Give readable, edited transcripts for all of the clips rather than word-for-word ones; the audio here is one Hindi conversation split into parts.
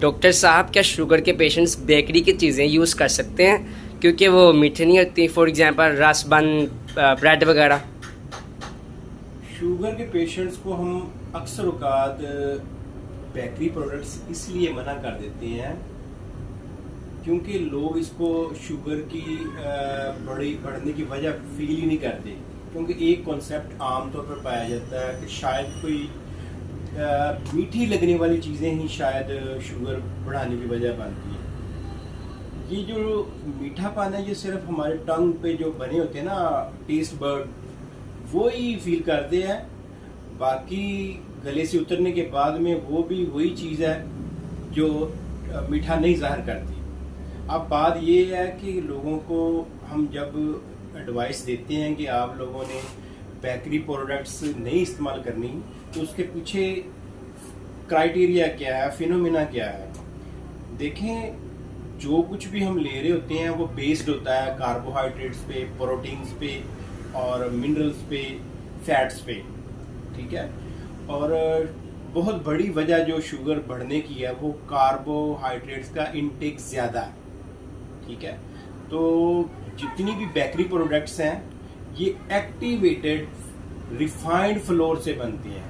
डॉक्टर साहब, क्या शुगर के पेशेंट्स बेकरी की चीज़ें यूज़ कर सकते हैं क्योंकि वो मीठे नहीं होती? फॉर एग्जांपल रसबन, ब्रेड वगैरह। शुगर के पेशेंट्स को हम अक्सर औकात बेकरी प्रोडक्ट्स इसलिए मना कर देते हैं क्योंकि लोग इसको शुगर की बड़ी बढ़ने की वजह फील ही नहीं करते। क्योंकि एक कॉन्सेप्ट आमतौर पर पाया जाता है कि शायद कोई मीठी लगने वाली चीज़ें ही शायद शुगर बढ़ाने की वजह बनती है। ये जो मीठापन है ये सिर्फ हमारे टंग पे जो बने होते हैं ना टेस्ट बर्ड, वो ही फील करते हैं। बाकी गले से उतरने के बाद में वो भी वही चीज़ है जो मीठा नहीं ज़ाहिर करती। अब बात ये है कि लोगों को हम जब एडवाइस देते हैं कि आप लोगों ने बेकरी प्रोडक्ट्स नहीं इस्तेमाल करनी, तो उसके पीछे क्राइटेरिया क्या है, फिनोमिना क्या है। देखें, जो कुछ भी हम ले रहे होते हैं वो बेस्ड होता है कार्बोहाइड्रेट्स पे, प्रोटीन्स पे और मिनरल्स पे, फैट्स पे, ठीक है। और बहुत बड़ी वजह जो शुगर बढ़ने की है वो कार्बोहाइड्रेट्स का इनटेक ज़्यादा है, ठीक है। तो जितनी भी बेकरी प्रोडक्ट्स हैं ये एक्टिवेटेड रिफाइंड फ्लोर से बनती हैं,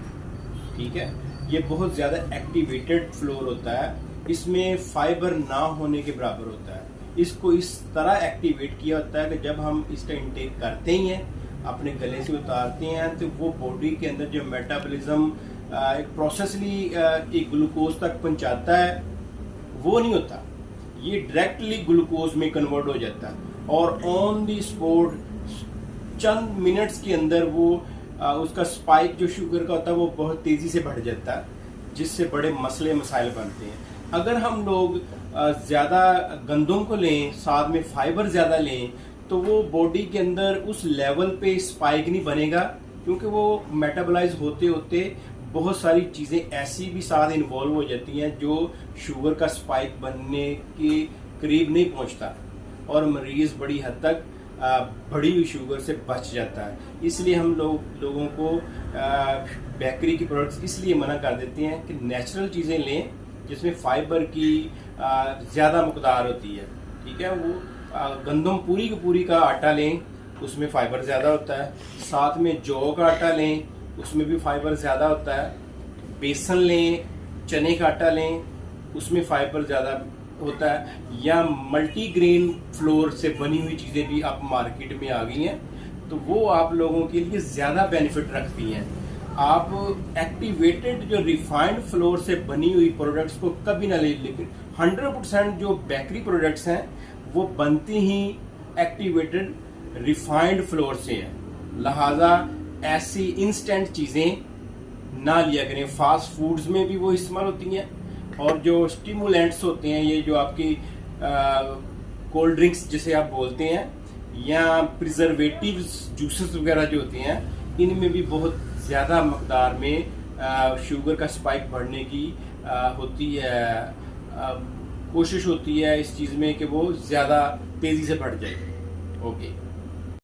ठीक है। ये बहुत ज़्यादा एक्टिवेटेड फ्लोर होता है, इसमें फाइबर ना होने के बराबर होता है। इसको इस तरह एक्टिवेट किया होता है कि जब हम इसका इंटेक करते ही हैं, अपने गले से उतारते हैं, तो वो बॉडी के अंदर जो मेटाबॉलिज्म एक प्रोसेसली एक ग्लूकोज तक पहुंचाता है वो नहीं होता, ये डायरेक्टली ग्लूकोज में कन्वर्ट हो जाता है और on the spot Chand minutes के अंदर वो उसका स्पाइक जो शुगर का होता है वो बहुत तेजी से बढ़ जाता है, जिससे बड़े मसले मसाइल बनते हैं। अगर हम लोग ज़्यादा गंदम को लें, साथ में फाइबर ज़्यादा लें, तो वो बॉडी के अंदर उस लेवल पे स्पाइक नहीं बनेगा, क्योंकि वो मेटाबोलाइज होते होते बहुत सारी चीज़ें ऐसी भी साथ इन्वॉल्व हो जाती हैं जो शुगर का स्पाइक बनने के करीब नहीं पहुंचता और मरीज़ बड़ी हद तक बड़ी हुई शुगर से बच जाता है। इसलिए हम लोगों को बेकरी की प्रोडक्ट्स इसलिए मना कर देते हैं कि नेचुरल चीज़ें लें जिसमें फाइबर की ज़्यादा मकदार होती है, ठीक है। वो गंदम पूरी की पूरी का आटा लें, उसमें फाइबर ज़्यादा होता है। साथ में जौ का आटा लें, उसमें भी फाइबर ज़्यादा होता है। बेसन लें, चने का आटा लें, उसमें फाइबर ज़्यादा होता है। या मल्टीग्रेन फ्लोर से बनी हुई चीज़ें भी अब मार्केट में आ गई हैं, तो वो आप लोगों के लिए ज़्यादा बेनिफिट रखती हैं। आप एक्टिवेटेड जो रिफाइंड फ्लोर से बनी हुई प्रोडक्ट्स को कभी ना लें, लेकिन 100% जो बेकरी प्रोडक्ट्स हैं वो बनती ही एक्टिवेटेड रिफाइंड फ्लोर से हैं। लिहाजा ऐसी इंस्टेंट चीज़ें ना लिया करें। फास्ट फूड्स में भी वो इस्तेमाल होती हैं, और जो स्टिमुलेंट्स होते हैं, ये जो आपकी कोल्ड ड्रिंक्स जिसे आप बोलते हैं, या प्रिजर्वेटिव्स जूसेस वगैरह जो होते हैं, इनमें भी बहुत ज़्यादा मकदार में शुगर का स्पाइक बढ़ने की होती है, कोशिश होती है इस चीज़ में कि वो ज़्यादा तेज़ी से बढ़ जाए। ओके।